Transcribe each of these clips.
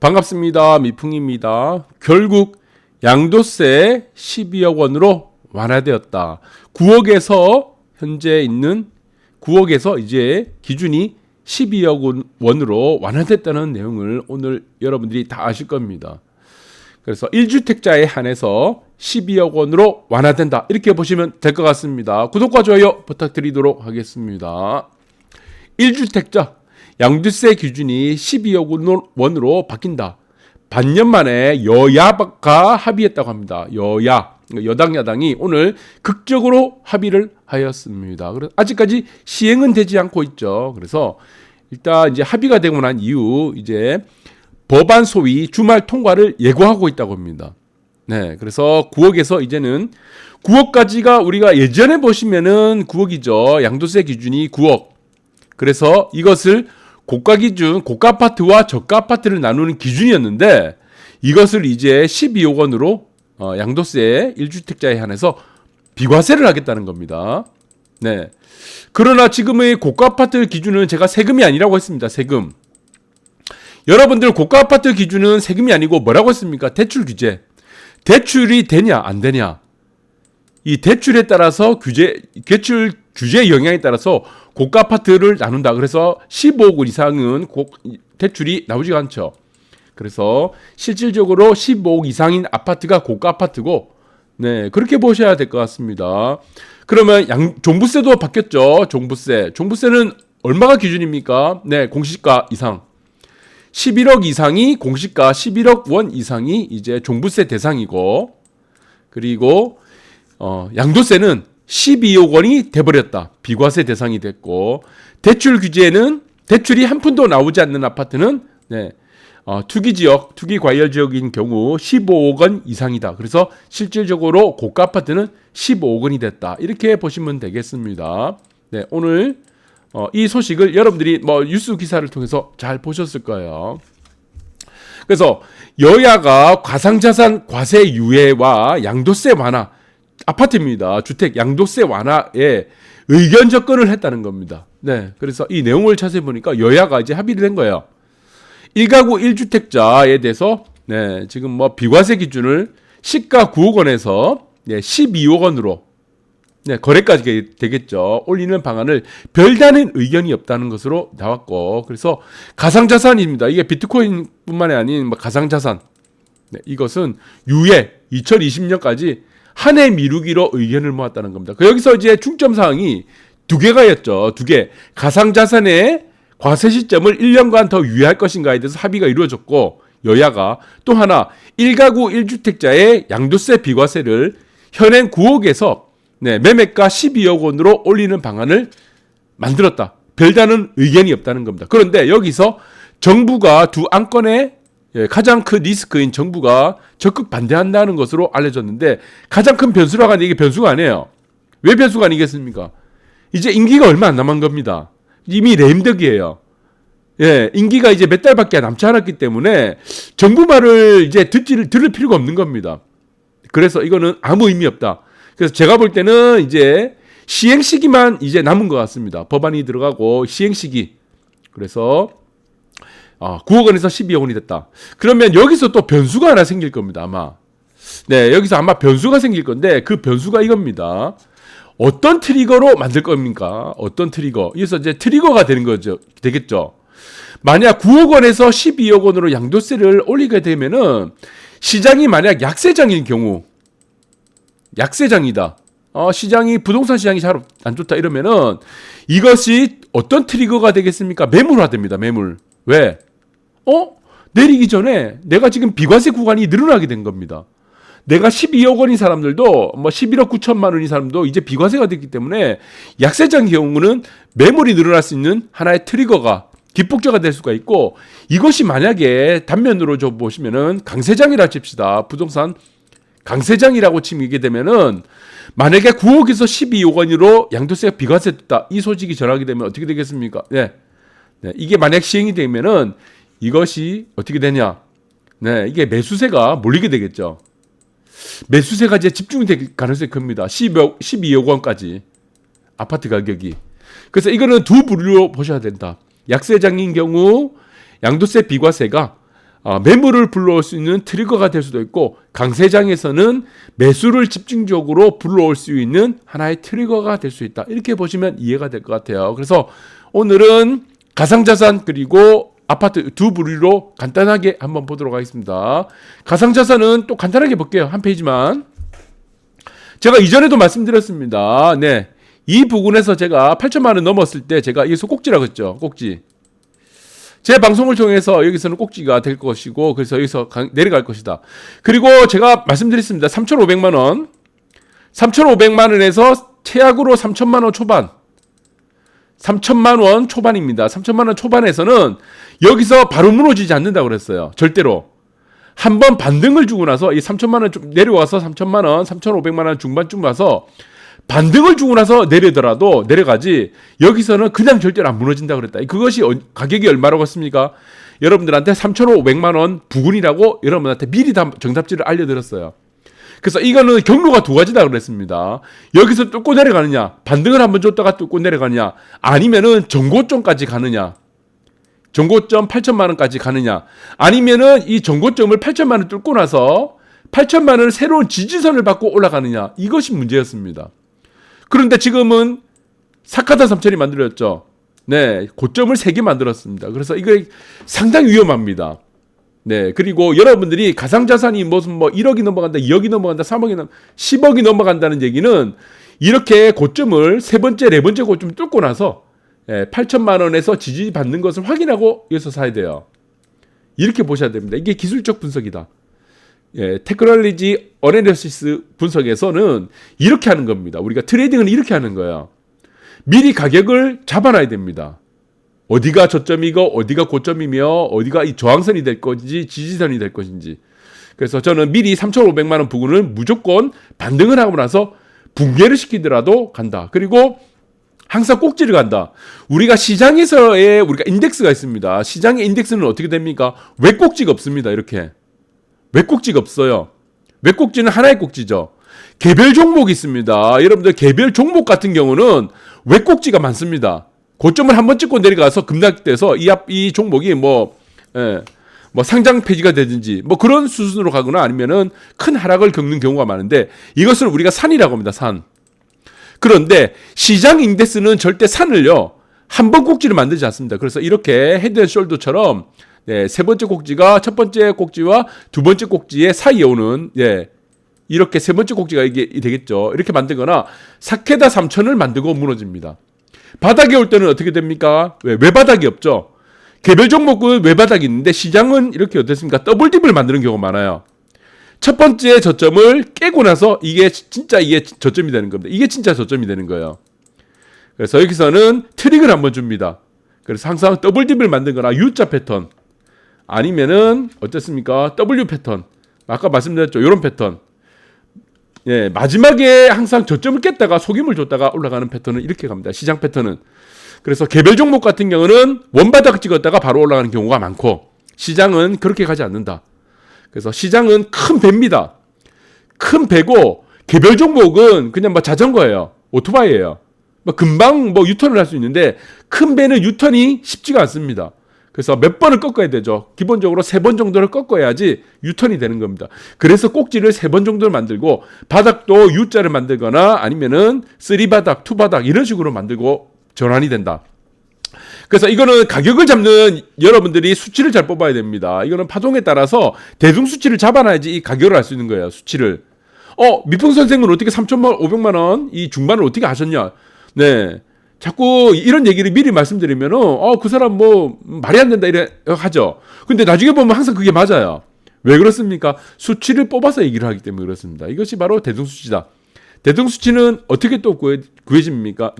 반갑습니다. 미풍입니다. 결국 양도세 12억 원으로 완화되었다. 9억에서 현재 있는 9억에서 이제 기준이 12억 원으로 완화됐다는 내용을 오늘 여러분들이 다 아실 겁니다. 그래서 1주택자에 한해서 12억 원으로 완화된다. 이렇게 보시면 될 것 같습니다. 구독과 좋아요 부탁드리도록 하겠습니다. 1주택자 양도세 기준이 12억 원으로 바뀐다. 반년 만에 여야가 합의했다고 합니다. 여당 야당이 오늘 극적으로 합의를 하였습니다. 그래서 아직까지 시행은 되지 않고 있죠. 그래서 일단 이제 합의가 되고 난 이후 이제 법안 소위 주말 통과를 예고하고 있다고 합니다. 네, 그래서 9억에서 이제는 9억까지가 우리가 예전에 보시면은 9억이죠. 양도세 기준이 9억. 그래서 이것을 고가 기준, 고가 아파트와 저가 아파트를 나누는 기준이었는데 이것을 이제 12억 원으로 양도세 1주택자에 한해서 비과세를 하겠다는 겁니다. 네. 그러나 지금의 고가 아파트 기준은 제가 세금이 아니라고 했습니다. 세금. 여러분들 고가 아파트 기준은 세금이 아니고 뭐라고 했습니까? 대출 규제. 대출이 되냐 안 되냐. 이 대출에 따라서 대출 규제의 영향에 따라서 고가 아파트를 나눈다. 그래서 15억 원 이상은 대출이 나오지가 않죠. 그래서 실질적으로 15억 이상인 아파트가 고가 아파트고, 네, 그렇게 보셔야 될 것 같습니다. 그러면 종부세도 바뀌었죠. 종부세는 얼마가 기준입니까? 네, 공시가 이상. 11억 이상이 공시가 11억 원 이상이 이제 종부세 대상이고, 그리고 양도세는 12억 원이 돼버렸다. 비과세 대상이 됐고, 대출 규제는 대출이 한 푼도 나오지 않는 아파트는 네, 투기 지역, 투기 과열 지역인 경우 15억 원 이상이다. 그래서 실질적으로 고가 아파트는 15억 원이 됐다. 이렇게 보시면 되겠습니다. 네, 오늘 이 소식을 여러분들이 뉴스 기사를 통해서 잘 보셨을 거예요. 그래서 여야가 가상자산 과세 유예와 양도세 완화, 아파트입니다. 주택 양도세 완화에 의견 접근을 했다는 겁니다. 네, 그래서 이 내용을 자세히 보니까 여야가 이제 합의를 된 거예요. 1가구 1주택자에 대해서 네, 지금 비과세 기준을 시가 9억 원에서 네, 12억 원으로 네, 거래까지 되겠죠. 올리는 방안을 별다른 의견이 없다는 것으로 나왔고, 그래서 가상자산입니다. 이게 비트코인뿐만이 아닌 가상자산. 네, 이것은 유예 2020년까지 한 해 미루기로 의견을 모았다는 겁니다. 여기서 이제 중점 사항이 두 개가였죠. 두 개. 가상자산의 과세 시점을 1년간 더 유예할 것인가에 대해서 합의가 이루어졌고, 여야가 또 하나 1가구 1주택자의 양도세 비과세를 현행 9억에서 네, 매매가 12억 원으로 올리는 방안을 만들었다. 별다른 의견이 없다는 겁니다. 그런데 여기서 정부가 두 안건에 가장 큰 리스크인 정부가 적극 반대한다는 것으로 알려졌는데, 가장 큰 변수라고 하는데 이게 변수가 아니에요. 왜 변수가 아니겠습니까? 이제 임기가 얼마 안 남은 겁니다. 이미 레임덕이에요. 예, 임기가 이제 몇 달밖에 남지 않았기 때문에 정부 말을 이제 들을 필요가 없는 겁니다. 그래서 이거는 아무 의미 없다. 그래서 제가 볼 때는 이제 시행 시기만 이제 남은 것 같습니다. 법안이 들어가고 시행 시기. 그래서 9억 원에서 12억 원이 됐다. 그러면 여기서 또 변수가 하나 생길 겁니다, 아마. 네, 여기서 아마 변수가 생길 건데 그 변수가 이겁니다. 어떤 트리거로 만들 겁니까? 어떤 트리거? 그래서 이제 트리거가 되는 거죠. 되겠죠. 만약 9억 원에서 12억 원으로 양도세를 올리게 되면은 시장이 만약 약세장인 경우, 약세장이다. 시장이 부동산 시장이 잘 안 좋다 이러면은 이것이 어떤 트리거가 되겠습니까? 매물화됩니다. 매물. 왜? 내리기 전에 내가 지금 비과세 구간이 늘어나게 된 겁니다. 내가 12억 원인 사람들도 11억 9천만 원인 사람도 이제 비과세가 됐기 때문에 약세장 경우는 매물이 늘어날 수 있는 하나의 트리거가 기폭제가 될 수가 있고, 이것이 만약에 단면으로 좀 보시면은 강세장이라 칩시다. 부동산 강세장이라고 치게 되면은 만약에 9억에서 12억 원으로 양도세가 비과세됐다. 이 소식이 전하게 되면 어떻게 되겠습니까? 네. 네, 이게 만약 시행이 되면은 이것이 어떻게 되냐? 네, 이게 매수세가 몰리게 되겠죠. 매수세가 이제 집중이 될 가능성이 큽니다. 12억 원까지 아파트 가격이. 그래서 이거는 두 부류로 보셔야 된다. 약세장인 경우 양도세 비과세가 매물을 불러올 수 있는 트리거가 될 수도 있고, 강세장에서는 매수를 집중적으로 불러올 수 있는 하나의 트리거가 될 수 있다. 이렇게 보시면 이해가 될 것 같아요. 그래서 오늘은 가상자산 그리고 아파트 두 부류로 간단하게 한번 보도록 하겠습니다. 가상자산은 또 간단하게 볼게요. 한 페이지만. 제가 이전에도 말씀드렸습니다. 네, 이 부분에서 제가 8천만 원 넘었을 때 제가 여기서 꼭지라고 했죠. 꼭지. 제 방송을 통해서 여기서는 꼭지가 될 것이고, 그래서 여기서 내려갈 것이다. 그리고 제가 말씀드렸습니다. 3,500만 원. 3,500만 원에서 최악으로 3천만 원 초반. 3천만 원 초반입니다. 3천만 원 초반에서는 여기서 바로 무너지지 않는다고 그랬어요. 절대로. 한번 반등을 주고 나서 이 3천만 원 좀 내려와서 3천만 원, 3,500만 원 중반쯤 와서 반등을 주고 나서 내려더라도 내려가지, 여기서는 그냥 절대로 안 무너진다 그랬다. 그것이 가격이 얼마라고 했습니까? 여러분들한테 3,500만 원 부근이라고 여러분한테 미리 다 정답지를 알려드렸어요. 그래서 이거는 경로가 두 가지다 그랬습니다. 여기서 뚫고 내려가느냐, 반등을 한번 줬다가 뚫고 내려가느냐, 아니면은 정고점까지 가느냐, 정고점 8천만 원까지 가느냐, 아니면은 이 정고점을 8천만 원 뚫고 나서 8천만 원을 새로운 지지선을 받고 올라가느냐, 이것이 문제였습니다. 그런데 지금은 사카타 삼천이 만들었죠. 네, 고점을 3개 만들었습니다. 그래서 이거 상당히 위험합니다. 네, 그리고 여러분들이 가상자산이 무슨 뭐 1억이 넘어간다, 2억이 넘어간다, 3억이 10억이 넘어간다는 얘기는 이렇게 고점을 세 번째, 네 번째 고점을 뚫고 나서 8천만 원에서 지지받는 것을 확인하고 여기서 사야 돼요. 이렇게 보셔야 됩니다. 이게 기술적 분석이다. 테크놀로지 어널리시스 분석에서는 이렇게 하는 겁니다. 우리가 트레이딩은 이렇게 하는 거예요. 미리 가격을 잡아놔야 됩니다. 어디가 저점이고 어디가 고점이며 어디가 이 저항선이 될 것인지 지지선이 될 것인지. 그래서 저는 미리 3,500만 원 부근을 무조건 반등을 하고 나서 붕괴를 시키더라도 간다. 그리고 항상 꼭지를 간다. 우리가 시장에서의 우리가 인덱스가 있습니다. 시장의 인덱스는 어떻게 됩니까? 왜 꼭지가 없습니다. 이렇게. 왜 꼭지가 없어요? 왜 꼭지는 하나의 꼭지죠. 개별 종목이 있습니다. 여러분들 개별 종목 같은 경우는 왜 꼭지가 많습니다. 고점을 한번 찍고 내려가서 급락돼서 이 종목이 뭐 상장 폐지가 되든지 뭐 그런 수준으로 가거나 아니면은 큰 하락을 겪는 경우가 많은데, 이것을 우리가 산이라고 합니다. 산. 그런데 시장 인덱스는 절대 산을요, 한 번 꼭지를 만들지 않습니다. 그래서 이렇게 헤드앤숄더처럼 세 번째 꼭지가 첫 번째 꼭지와 두 번째 꼭지의 사이에 오는, 이렇게 세 번째 꼭지가 이게 되겠죠. 이렇게 만들거나 사케다 3천을 만들고 무너집니다. 바닥에 올 때는 어떻게 됩니까? 외바닥이 없죠. 개별 종목은 외바닥이 있는데 시장은 이렇게 어떻습니까? 더블딥을 만드는 경우가 많아요. 첫 번째 저점을 깨고 나서 이게 저점이 되는 겁니다. 이게 진짜 저점이 되는 거예요. 그래서 여기서는 트릭을 한번 줍니다. 그래서 항상 더블딥을 만들거나 U자 패턴, 아니면은 어떻습니까? W 패턴. 아까 말씀드렸죠. 이런 패턴. 마지막에 항상 저점을 깼다가 속임을 줬다가 올라가는 패턴은 이렇게 갑니다. 시장 패턴은. 그래서 개별 종목 같은 경우는 원바닥 찍었다가 바로 올라가는 경우가 많고, 시장은 그렇게 가지 않는다. 그래서 시장은 큰 배입니다. 큰 배고, 개별 종목은 그냥 뭐 자전거예요. 오토바이예요. 뭐 금방 뭐 유턴을 할 수 있는데, 큰 배는 유턴이 쉽지가 않습니다. 그래서 몇 번을 꺾어야 되죠. 기본적으로 3번 정도를 꺾어야지 유턴이 되는 겁니다. 그래서 꼭지를 3번 정도를 만들고, 바닥도 U자를 만들거나 아니면은 3바닥, 2바닥 이런 식으로 만들고 전환이 된다. 그래서 이거는 가격을 잡는 여러분들이 수치를 잘 뽑아야 됩니다. 이거는 파동에 따라서 대중 수치를 잡아놔야지 이 가격을 알 수 있는 거예요. 수치를. 미풍 선생은 어떻게 3,500만 원 이 중반을 어떻게 하셨냐? 네. 자꾸 이런 얘기를 미리 말씀드리면은 그 사람 뭐 말이 안 된다 이래 하죠. 근데 나중에 보면 항상 그게 맞아요. 왜 그렇습니까? 수치를 뽑아서 얘기를 하기 때문에 그렇습니다. 이것이 바로 대등수치다. 대등수치는 어떻게 또 구해집니까?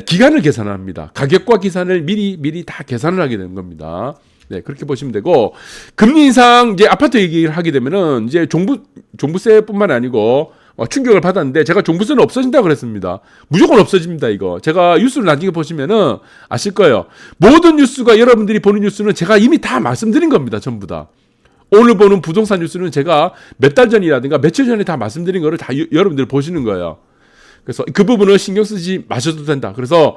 기간을 계산합니다. 가격과 기산을 미리 다 계산을 하게 되는 겁니다. 그렇게 보시면 되고, 금리 인상 이제 아파트 얘기를 하게 되면은 이제 종부세뿐만 아니고 충격을 받았는데, 제가 종부세는 없어진다고 그랬습니다. 무조건 없어집니다, 이거. 제가 뉴스를 나중에 보시면은 아실 거예요. 모든 뉴스가, 여러분들이 보는 뉴스는 제가 이미 다 말씀드린 겁니다, 전부 다. 오늘 보는 부동산 뉴스는 제가 몇 달 전이라든가 며칠 전에 다 말씀드린 거를 다 여러분들 보시는 거예요. 그래서 그 부분을 신경 쓰지 마셔도 된다. 그래서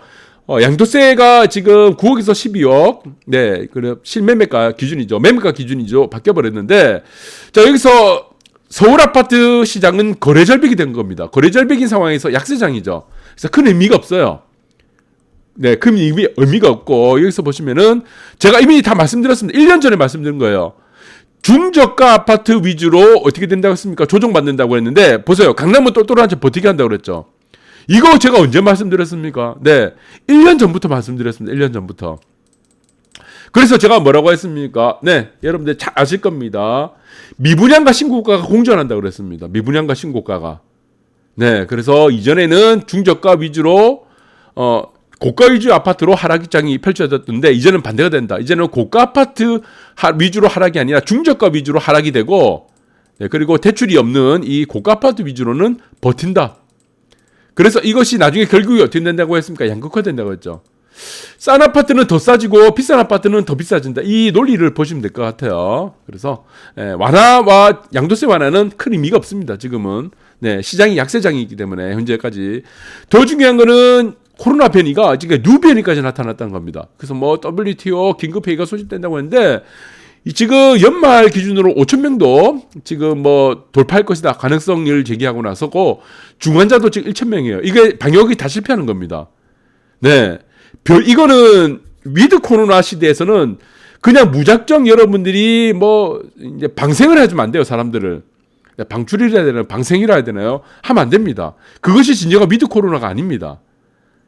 양도세가 지금 9억에서 12억, 네, 그래 실매매가 기준이죠. 매매가 기준이죠. 바뀌어버렸는데, 자, 여기서 서울 아파트 시장은 거래 절벽이 된 겁니다. 거래 절벽인 상황에서 약세장이죠. 그래서 큰 의미가 없어요. 네, 큰 의미가 없고, 여기서 보시면은, 제가 이미 다 말씀드렸습니다. 1년 전에 말씀드린 거예요. 중저가 아파트 위주로 어떻게 된다고 했습니까? 조정받는다고 했는데, 보세요. 강남은 똘똘한 채 버티게 한다고 그랬죠. 이거 제가 언제 말씀드렸습니까? 네. 1년 전부터 말씀드렸습니다. 1년 전부터. 그래서 제가 뭐라고 했습니까? 네. 여러분들 잘 아실 겁니다. 미분양가 신고가가 공존한다고 그랬습니다. 미분양가 신고가가. 네. 그래서 이전에는 중저가 위주로, 고가 위주 아파트로 하락장이 펼쳐졌는데, 이제는 반대가 된다. 이제는 고가 아파트 위주로 하락이 아니라 중저가 위주로 하락이 되고, 네. 그리고 대출이 없는 이 고가 아파트 위주로는 버틴다. 그래서 이것이 나중에 결국에 어떻게 된다고 했습니까? 양극화 된다고 했죠. 싼 아파트는 더 싸지고 비싼 아파트는 더 비싸진다. 이 논리를 보시면 될 것 같아요. 그래서 완화와 양도세 완화는 큰 의미가 없습니다. 지금은 네, 시장이 약세장이기 때문에 현재까지. 더 중요한 거는 코로나 변이가 지금 뉴 변이까지 나타났다는 겁니다. 그래서 뭐 WTO 긴급회의가 소집된다고 했는데 지금 연말 기준으로 5,000명도 지금 뭐 돌파할 것이다 가능성을 제기하고 나서고 중환자도 지금 1,000명이에요. 이게 방역이 다 실패하는 겁니다. 네, 이거는 위드 코로나 시대에서는 그냥 무작정 여러분들이 뭐 이제 방생을 해주면 안 돼요. 사람들을 방출이라 해야 되나요? 방생이라 해야 되나요? 하면 안 됩니다. 그것이 진정한 위드 코로나가 아닙니다.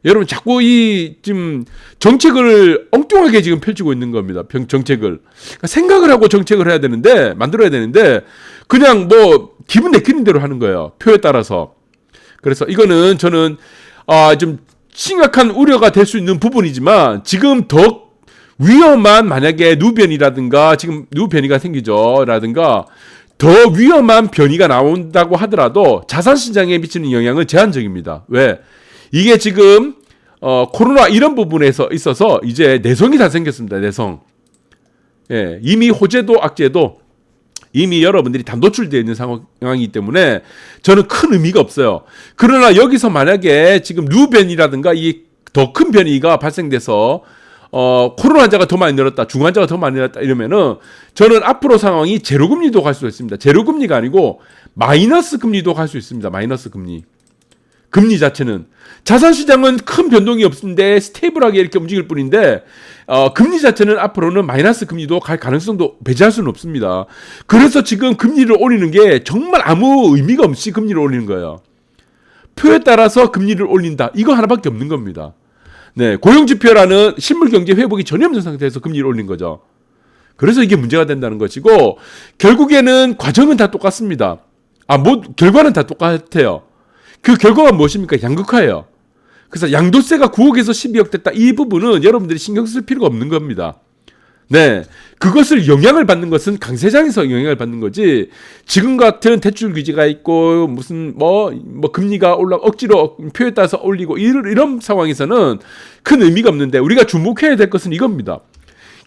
여러분 자꾸 이 지금 정책을 엉뚱하게 지금 펼치고 있는 겁니다. 정책을 그러니까 생각을 하고 정책을 해야 되는데 만들어야 되는데 그냥 뭐 기분 내키는 대로 하는 거예요. 표에 따라서. 그래서 이거는 저는 좀 심각한 우려가 될 수 있는 부분이지만 지금 더 위험한 만약에 누변이라든가 지금 누변이가 생기죠라든가 더 위험한 변이가 나온다고 하더라도 자산 시장에 미치는 영향은 제한적입니다. 왜? 이게 지금 코로나 이런 부분에서 있어서 이제 내성이 다 생겼습니다. 내성. 예, 이미 호재도 악재도 이미 여러분들이 다 노출되어 있는 상황이기 때문에 저는 큰 의미가 없어요. 그러나 여기서 만약에 지금 뉴변이라든가 이 더 큰 변이가 발생돼서 코로나 환자가 더 많이 늘었다, 중환자가 더 많이 늘었다 이러면은 저는 앞으로 상황이 제로금리도 갈 수 있습니다. 제로금리가 아니고 마이너스 금리도 갈 수 있습니다. 마이너스 금리. 금리 자체는 자산시장은 큰 변동이 없는데 스테이블하게 이렇게 움직일 뿐인데 금리 자체는 앞으로는 마이너스 금리도 갈 가능성도 배제할 수는 없습니다. 그래서 지금 금리를 올리는 게 정말 아무 의미가 없이 금리를 올리는 거예요. 표에 따라서 금리를 올린다. 이거 하나밖에 없는 겁니다. 네, 고용지표라는 실물경제 회복이 전혀 없는 상태에서 금리를 올린 거죠. 그래서 이게 문제가 된다는 것이고 결국에는 과정은 다 똑같습니다. 결과는 다 똑같아요. 그 결과가 무엇입니까? 양극화예요. 그래서 양도세가 9억에서 12억 됐다. 이 부분은 여러분들이 신경 쓸 필요가 없는 겁니다. 네, 그것을 영향을 받는 것은 강세장에서 영향을 받는 거지. 지금 같은 대출 규제가 있고 무슨 뭐 금리가 억지로 표에 따라서 올리고 이런 상황에서는 큰 의미가 없는데 우리가 주목해야 될 것은 이겁니다.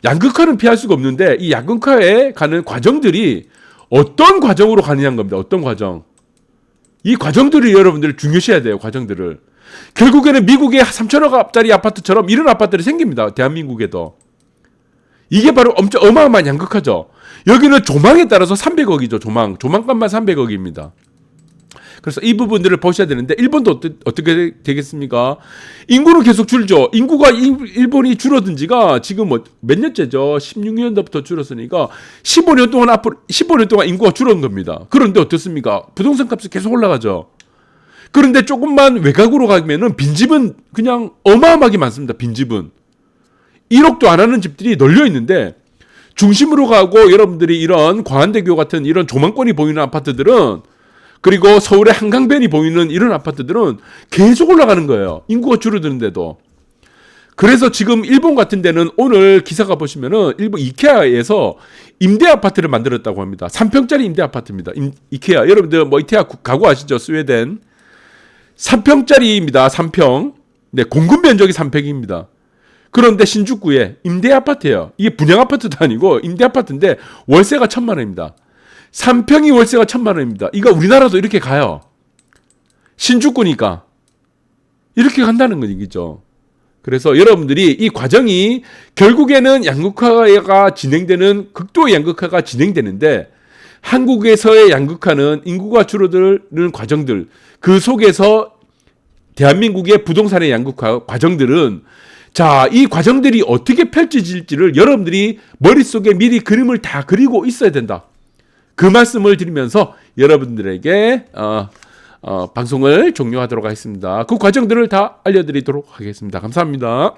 양극화는 피할 수가 없는데 이 양극화에 가는 과정들이 어떤 과정으로 가느냐는 겁니다. 어떤 과정. 이 과정들을 여러분들 중요시해야 돼요. 과정들을. 결국에는 미국의 3천억짜리 아파트처럼 이런 아파트들이 생깁니다. 대한민국에도. 이게 바로 엄청 어마어마한 양극화죠. 여기는 조망에 따라서 300억이죠. 조망값만 300억입니다. 그래서 이 부분들을 보셔야 되는데 일본도 어떻게 되겠습니까? 인구는 계속 줄죠. 일본이 줄어든 지가 지금 몇 년째죠? 16년도부터 줄었으니까 15년 동안 인구가 줄은 겁니다. 그런데 어떻습니까? 부동산 값이 계속 올라가죠. 그런데 조금만 외곽으로 가면은 빈집은 그냥 어마어마하게 많습니다. 빈집은 1억도 안 하는 집들이 널려 있는데 중심으로 가고 여러분들이 이런 광안대교 같은 이런 조망권이 보이는 아파트들은 그리고 서울의 한강변이 보이는 이런 아파트들은 계속 올라가는 거예요. 인구가 줄어드는데도. 그래서 지금 일본 같은 데는 오늘 기사가 보시면은 일본 이케아에서 임대 아파트를 만들었다고 합니다. 3평짜리 임대 아파트입니다. 이케아. 여러분들 뭐 이케아 가구 아시죠? 스웨덴. 3평짜리입니다. 3평. 네, 공급 면적이 3평입니다. 그런데 신주쿠에 임대 아파트예요. 이게 분양 아파트도 아니고 임대 아파트인데 월세가 1,000만 원입니다. 3평이 월세가 1,000만 원입니다. 이거 우리나라도 이렇게 가요. 신주쿠니까. 이렇게 간다는 건 얘기죠. 그래서 여러분들이 이 과정이 결국에는 양극화가 진행되는 극도의 양극화가 진행되는데 한국에서의 양극화는 인구가 줄어드는 과정들 그 속에서 대한민국의 부동산의 양극화 과정들은 자, 이 과정들이 어떻게 펼쳐질지를 여러분들이 머릿속에 미리 그림을 다 그리고 있어야 된다. 그 말씀을 드리면서 여러분들에게 방송을 종료하도록 하겠습니다. 그 과정들을 다 알려드리도록 하겠습니다. 감사합니다.